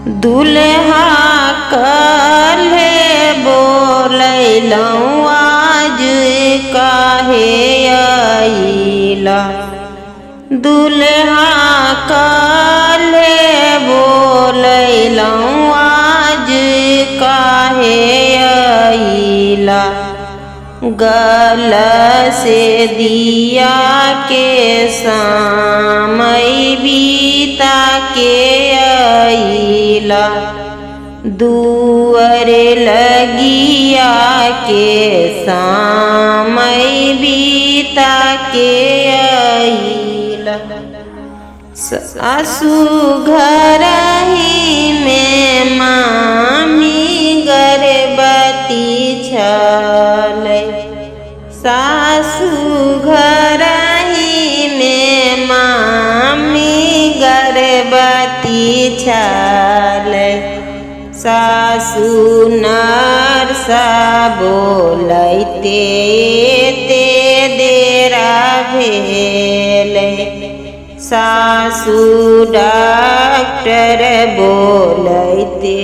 दुल्हा कल्हे बोलैलौं आज काहे आइला। दुल्हा कल्हे बोलैलौं आज काहे आइला। गल से दिया के समय बीता के आइला। दुअरे लगिया के समय बीता के आइला। सासु घर ही में मामी गर्भवती छलै। सासु घर ही में मामी गर्भवती छलै। सासु नरसा बोलैते ते देरा भेलै। सासु डॉक्टर बोलैते